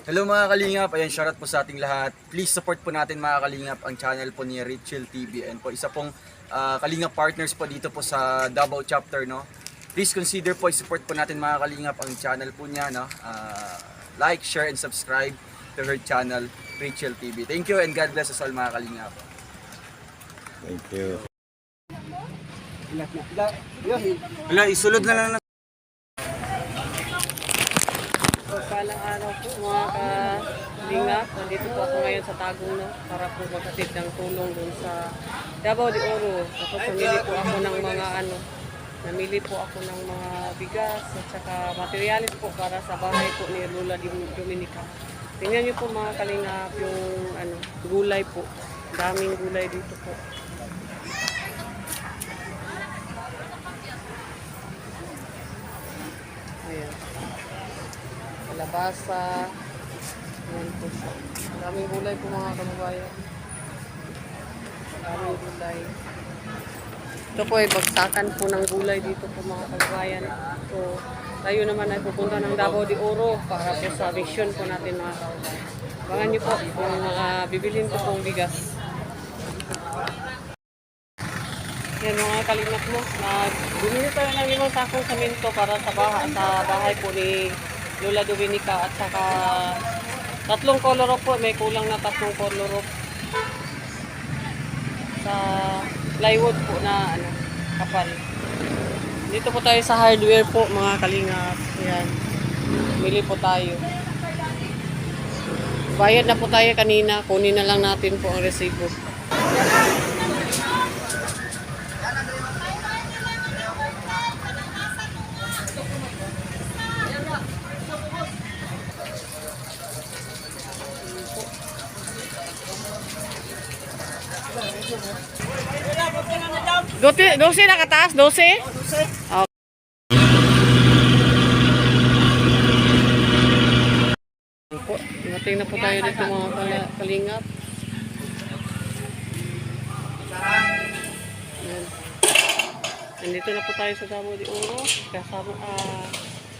Hello mga Kalingap, ayan shoutout po sa ating lahat. Please support po natin mga Kalingap ang channel po ni Richel TV and po isa pong Kalingap partners po dito po sa Davao chapter, no. Please consider po i-support po natin mga Kalingap ang channel po niya, no. Like, share and subscribe to her channel Richel TV. Thank you and God bless us all mga Kalingap. Thank you. Wala, isulod na lang. Palang araw po mga kalingap. Nandito po ako ngayon sa Tagum, no, para po magkatid ng tulong dun sa Davao de Oro. Tapos namili po ako ng mga namili po ako ng mga bigas at saka materialis po para sa bahay po ni Lola Dominica. Tingnan niyo po mga kalingap yung gulay po. Daming gulay dito po. Ayan. Kalabasa. Ayan po. Daming gulay po mga kababayan. Daming gulay. Ito po ay bagsakan po ng gulay dito po mga kababayan. So, tayo naman ay pupunta ng Davao de Oro para po sa mission po natin mga kababayan. Abangan niyo po kung mga bibilhin ko pong bigas. Yan mga kalingap mo. Bumili tayo ng 5 sakong semento para sa bahay po ni Lola Dominica at saka 3 color po. May kulang na 3 color sa plywood po na kapal. Dito po tayo sa hardware po mga kalingap. Yan. Bili po tayo. Bayad na po tayo kanina. Kunin na lang natin po ang resibo. Dosi na kataas? 12? Okay. Dumating na po tayo dito mga kalingap. Ayan. Nandito na po tayo sa Davao de Oro. Kasama,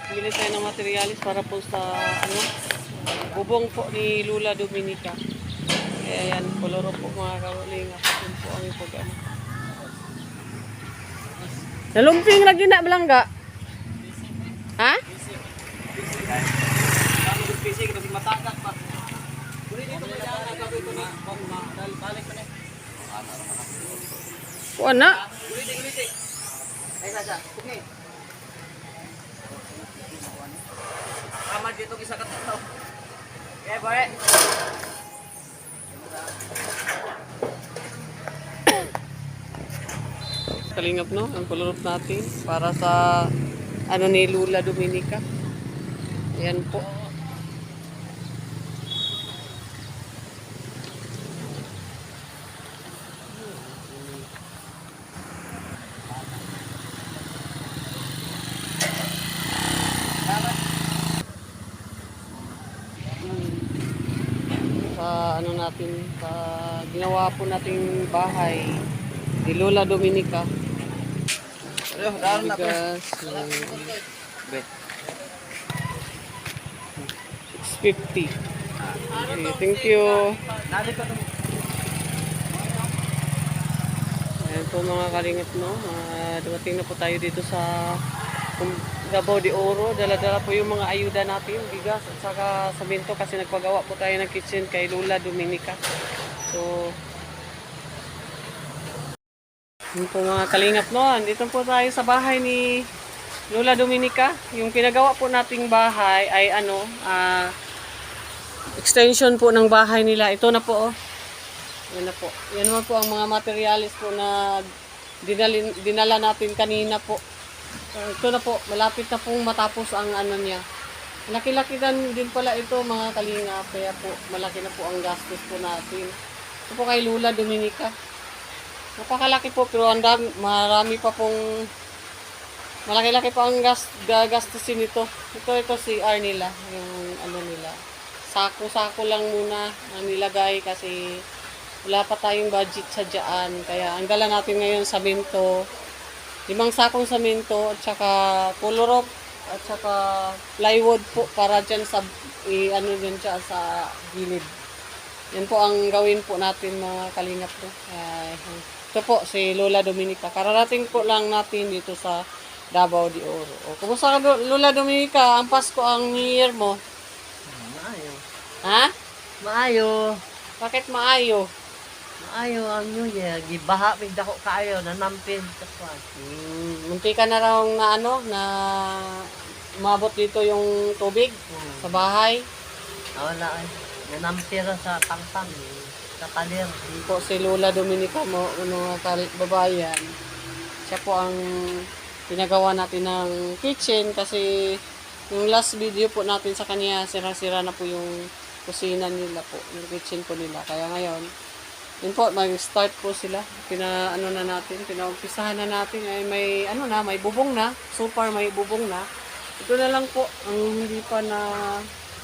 bili tayo ng materialis para po sa bubong po ni Lola Dominica. Kaya yan, koloro po mga kalingap. Yan po ang ipag Nalumping lagi na balangga. Ha? Kuan na. Tama dito isa ka tao. Okay, boy. Kalingap no, ang kolorop natin para sa ni Lola Dominica. Ayan po. Sa natin, sa ginawa po nating bahay ni Lola Dominica. Bigas, 650. Okay, thank you. Ayan po mga kalingap, no. Dumating na po tayo dito sa Davao de Oro. Dala-dala po yung mga ayuda natin, bigas at saka semento kasi nagpagawa po tayo ng kitchen kay Lola Dominica. So, yun po mga kalingap, no. Andito po tayo sa bahay ni Lola Dominica. Yung pinagawa po nating bahay ay extension po ng bahay nila. Ito na po, oh. Yan na po. Yan naman po ang mga materialis po na dinala natin kanina po. Ito na po. Malapit na pong matapos ang niya. Laki-laki din pala ito mga kalingap. Kaya po malaki na po ang gastos po natin. Ito po kay Lola Dominica. Napakalaki po pero marami pa pong malaki-laki pa ang gagastusin nito. Ito CR nila, yung nila. Sako-sako lang muna ang nilagay kasi wala pa tayong budget sa dyan. Kaya ang dala natin ngayon semento, 5 sakong semento at saka colorop at saka plywood po para dyan sa i-ano din siya sa gilid. Yan po ang gawin po natin mga kalingap po. Ito po si Lola Dominica. Kararating po lang natin dito sa Davao de Oro. O, kumusta ka Lola Dominica? Ang Pasko, ang New Year mo? Maayo. Ha? Maayo. Bakit maayo? Maayo ang New Year. Gibaha mig dako kaayo na nampin sa kwan. Munti ka na raw na ano, na umabot dito yung tubig sa bahay. Wala ay. Nanampira sa tangtang. Sa kalir. Po si Lola Dominica mo, mga babayan. Siya po ang pinagawa natin ng kitchen kasi yung last video po natin sa kanya, sira-sira na po yung kusina nila po, yung kitchen po nila. Kaya ngayon, yun po, mag-start po sila. Pinaumpisahan na natin. Ay may, may bubong na. So far, may bubong na. Ito na lang po, ang hindi pa na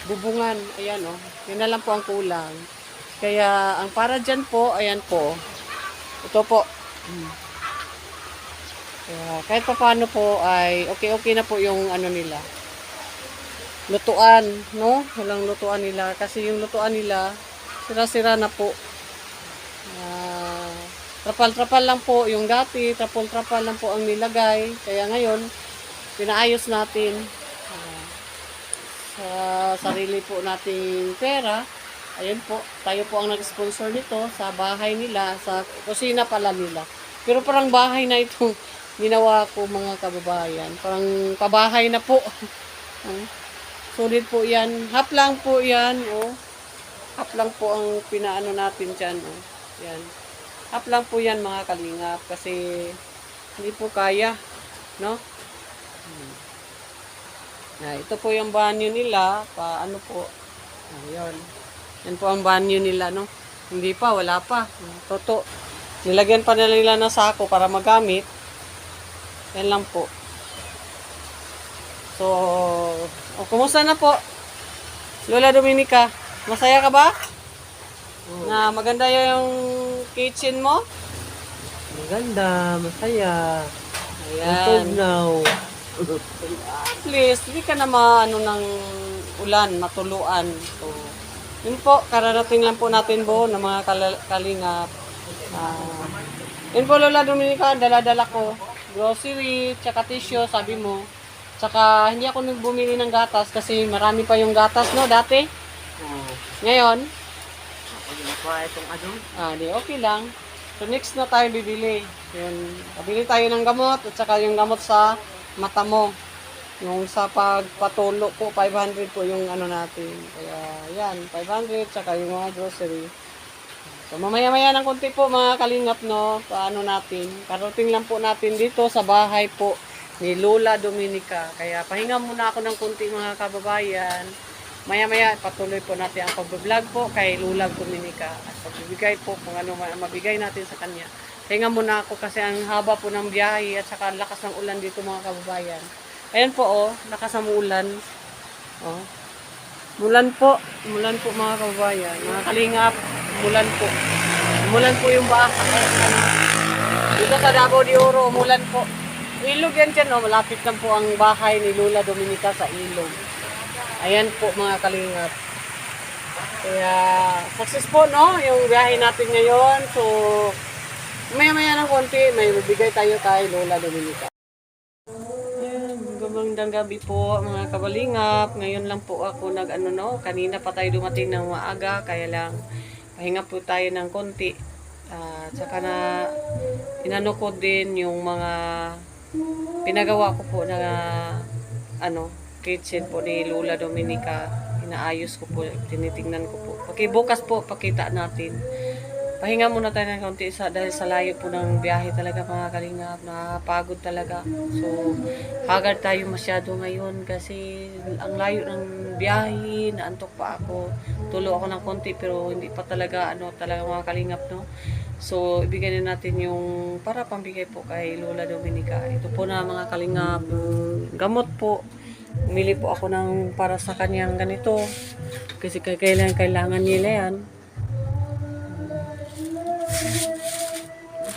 bubungan. Ayan o. Yun na lang po ang kulang. Kaya, ang para dyan po, ayan po. Ito po. Kaya, kahit pa paano po, ay okay na po yung nila. Lutuan, no? Walang lutuan nila. Kasi yung lutuan nila, sira-sira na po. Trapal-trapal lang po yung dati, trapal-trapal lang po ang nilagay. Kaya ngayon, pinaayos natin sa sarili po nating pera. Ayun po, tayo po ang nag-sponsor nito sa bahay nila, sa kusina pala nila. Pero parang bahay na itong ginawa ko mga kababayan. Parang pabahay na po. Sulit po yan. Half lang po yan. Half lang po ang pinaano natin dyan. Yan. Half lang po yan mga kalingap kasi hindi po kaya, no? Ito po yung banyo nila, paano po? Ayun. Yan po ang banyo nila, no? Hindi pa, wala pa. Toto. Nilagyan pa nila ng sako para magamit. Yan lang po. So, kumusta na po? Lola Dominica, masaya ka ba? Na maganda yung kitchen mo? Maganda, masaya. Ayan. Now. At least, hindi ka na ng ulan, matuluan. So, yun po, kararating lang po natin po ng mga kalingap. Yun po, Lola Dominica, dala-dala ko. Grocery, tsaka tissue, sabi mo. Tsaka, hindi ako bumili ng gatas kasi marami pa yung gatas, no, dati. Ngayon, di okay lang. So, next na tayo bibili. Yun, pabili tayo ng gamot at saka yung gamot sa mata mo. Yung sa pagpatulo po, 500 po yung natin. Kaya, yan, 500, tsaka yung mga grocery. So, mamaya-maya ng konti po mga kalingap, no, paano natin. Karating lang po natin dito sa bahay po ni Lola Dominica. Kaya, pahinga muna ako ng konti mga kababayan. Maya-maya, patuloy po natin ang pag-vlog po kay Lola Dominica. At pagbibigay po kung ano mabigay natin sa kanya. Pahinga muna ako kasi ang haba po ng biyahe at saka lakas ng ulan dito mga kababayan. Ayan po, lakas ng ulan. Mulan po mga kababayan. Mga kalingap, mulan po. Mulan po yung baha. Dito sa Davao de Oro, mulan po. Ilog yan dyan, malapit lang po ang bahay ni Lola Dominica sa ilog. Ayan po mga kalingap. Kaya, success po, no? Yung biyahe natin ngayon. So, maya-maya ng konti, may bibigay tayo kay Lola Dominica. Magandang gabi po mga kabalingap. Ngayon lang po ako kanina pa tayo dumating ng maaga, kaya lang pahinga po tayo ng konti. Tsaka na inano ko din yung mga pinagawa ko po na kitchen po ni Lola Dominica. Inaayos ko po, tinitingnan ko po. Okay, bukas po pakita natin. Pahinga muna tayo ng kaunti dahil sa layo po ng biyahe talaga mga kalingap. Nakakapagod talaga. So, haggard tayo masyado ngayon kasi ang layo ng biyahe, naantok pa ako. Tulo ako ng konti pero hindi pa talaga talaga mga kalingap, no? So, ibigay na natin yung para pambigay po kay Lola Dominica. Ito po na mga kalingap, gamot po. Umili po ako ng para sa kanyang ganito kasi kailangan nila yan.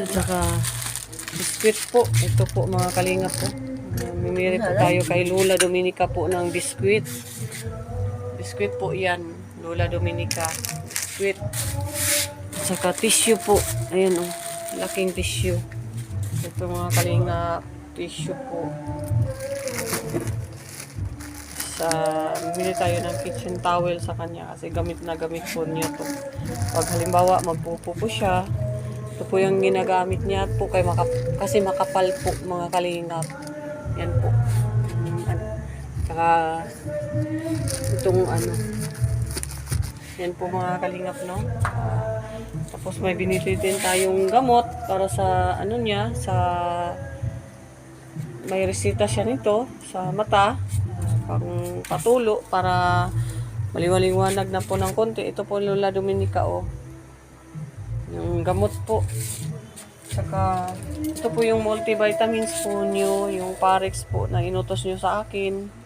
At saka biskwit po. Ito po mga kalingap po. Mimili po tayo kay Lola Dominica po ng biskwit. Biskwit po yan, Lola Dominica. Biskwit. Saka tissue po. Ayan o, laking tissue. Ito mga kalingap, tissue po. Bili tayo ng kitchen towel sa kanya kasi gamit na gamit po niya to. Pag halimbawa magpupo po siya, ito po yung ginagamit niya po kasi makapal po mga kalingap. Yan po. Saka itong yan po mga kalingap, no? Tapos may binili din tayong gamot para sa niya, may resita siya nito sa mata, pang patulo para maliwanag na po ng konti. Ito po Lola Dominica yung gamot po. Saka ito po yung multivitamins po niyo, yung Parex po na inutos niyo sa akin.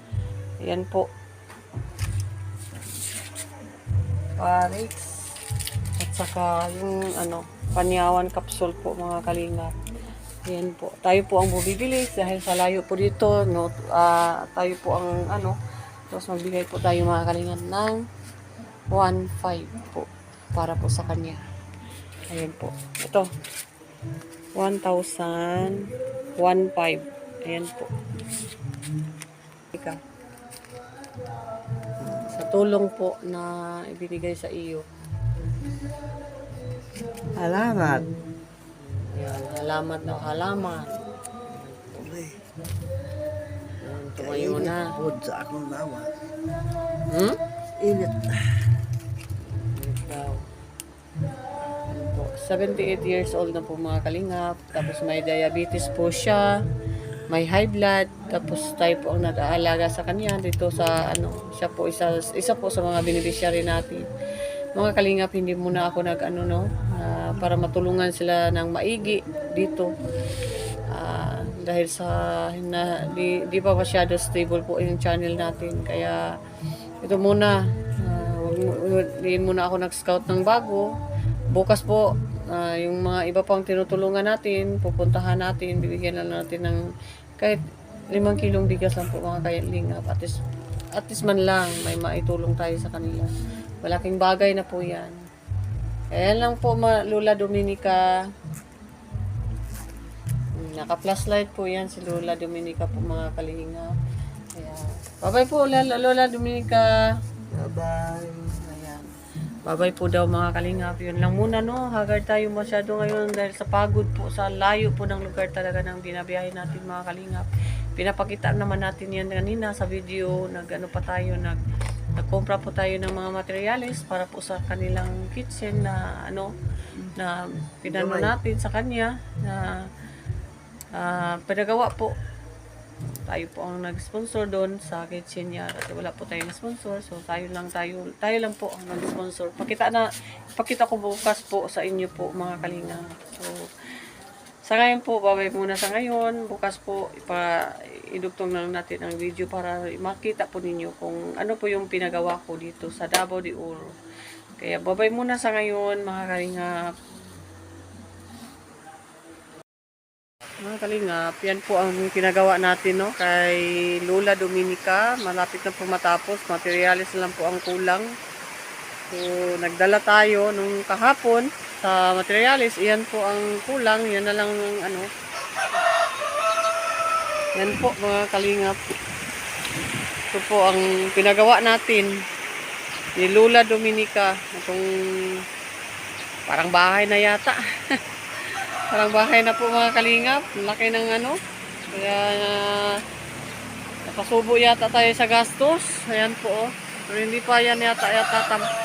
Ayan po. Parex. At saka yung panyawan capsule po mga kalingap. Ayan po. Tayo po ang bumibili dahil sa layo po dito. Tayo po ang tapos magbigay po tayo mga kalingap ng 1.5 po para po sa kanya. Ayan po. Ito. 1,000 1.5. Ayan po. Sa tulong po na ibinigay sa iyo. Salamat. Yan, halamat na halaman. Yan, tumayo na. Pud sa akong lawas. Init daw. Yan po. 78 years old na po mga kalingap. Tapos may diabetes po siya. May high blood. Tapos tayo po ang nag-aalaga sa kanya dito sa siya po isa po sa mga beneficiary natin. Mga kalingap, hindi muna ako para matulungan sila ng maigi dito. Dahil sa di pa masyado stable po yung channel natin. Kaya ito muna, hindi muna ako nag-scout ng bago. Bukas po, yung mga iba pang tinutulungan natin, pupuntahan natin, bibigyan lang natin ng kahit 5 kilong bigas lang po mga kalingap. At least man lang may maitulong tayo sa kanila. Malaking bagay na po yan. Ayan lang po Lola Dominica. Naka-plus light po yan si Lola Dominica po mga kalingap. Ayan. Bye-bye po Lola Dominica. Bye-bye. Ayan. Bye-bye po daw mga kalingap. Yun lang muna Haggard tayo masyado ngayon dahil sa pagod po, sa layo po ng lugar talaga ng binabiyahe natin mga kalingap. Pinapakita naman natin yan kanina sa video. Nagkumpra po tayo ng mga materyales para po sa kanilang kitchen na na pinano natin sa kanya na pinagawa po. Tayo po ang nag-sponsor doon sa kitchen niya. At wala po tayong sponsor. So tayo lang po ang nag-sponsor. Pakita ko bukas po sa inyo po mga kalinga. So sa ngayon po, babay muna sa ngayon. Bukas po, idugtong na lang natin ang video para makita po ninyo kung ano po yung pinagawa ko dito sa Davao de Oro. Kaya babay muna sa ngayon, mga kalingap. Mga kalingap, yan po ang pinagawa natin kay Lola Dominica. Malapit na po matapos. Materialis lang po ang kulang. So, nagdala tayo nung kahapon sa materialis. Iyan po ang kulang. Yan na lang yan po mga kalingap. Ito po ang pinagawa natin ni Lola Dominica. Itong parang bahay na yata. Parang bahay na po mga kalingap. Laki ng Kaya nakasubo yata tayo sa gastos. Ayan po Pero hindi pa yan yata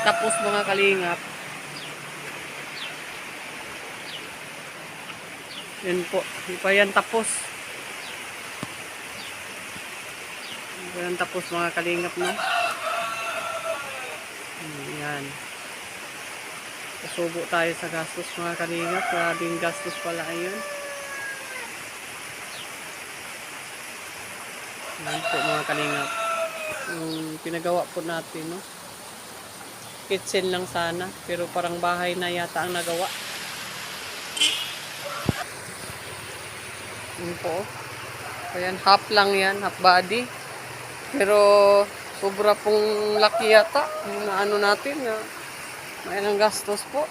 tapos mga kalingap. Yan po. Hindi pa yan tapos. Hindi pa yan tapos mga kalingap Yan. Kasubo tayo sa gastos mga kalingap. Grabing gastos pala ayun. Yan po mga kalingap. Yung pinagawa po natin kitchen lang sana pero parang bahay na yata ang nagawa. Yun po. Ayan, half lang yan, half body. Pero sobra pong laki yata yung ano natin na may ilang gastos po.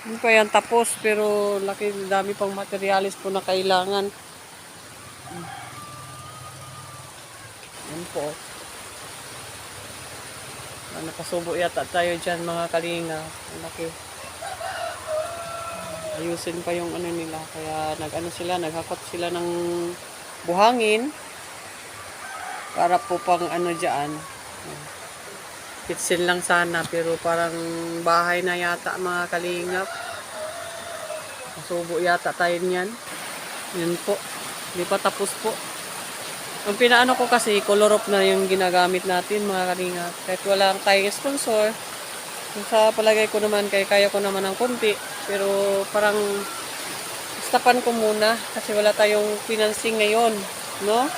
Hindi pa yan tapos pero dami pang materialis po na kailangan. Yan po. Nakasubo yata tayo dyan mga kalinga. Ang laki. Ayusin pa yung ano nila. Kaya naghakot sila ng buhangin. Para po pang ano dyan. Kitsin lang sana pero parang bahay na yata mga kalingap. Nakasubo yata tayo niyan. Yan po. Hindi pa tapos po. Ang pinaano ko kasi, color na yung ginagamit natin mga kalingap. Kahit wala tayong sponsor, sa palagay ko naman, kaya ko naman ng konti. Pero parang stapan ko muna kasi wala tayong financing ngayon. No?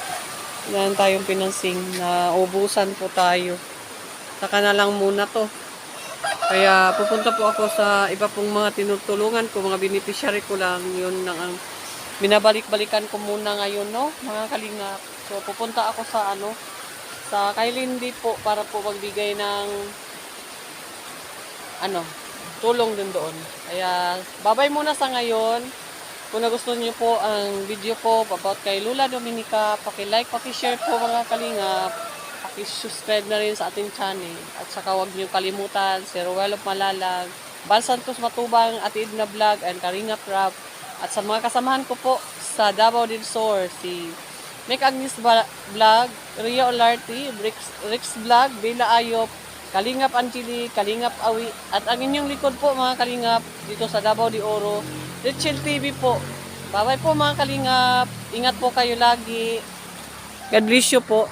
Wala tayong financing na ubusan po tayo. Saka na lang muna to. Kaya pupunta po ako sa iba pong mga tinutulungan ko, mga beneficiary ko lang. Yun lang ang binabalik-balikan ko muna ngayon, no? Mga kalingap. So, pupunta ako sa sa kay Lindy po para po magbigay ng tulong din doon. Kaya, babay muna sa ngayon. Kung nagustuhan niyo po ang video ko about kay Lula Dominica, paki-like, paki-share po mga kalingap. Paki-subscribe na rin sa ating channel. At saka huwag niyo kalimutan si Ruel of Malalag, Bal Santos Matubang, Ate Edna Vlog, and Karingap Rap. At sa mga kasamahan ko po sa Davao del Sur, si Mick Agnes Vlog, Ria Olarte, Rex Vlog, Bella Ayop, Kalingap Angeli, Kalingap Awi, at ang inyong likod po mga kalingap dito sa Davao de Oro, Richel TV po. Bye-bye po mga kalingap. Ingat po kayo lagi. God bless you po.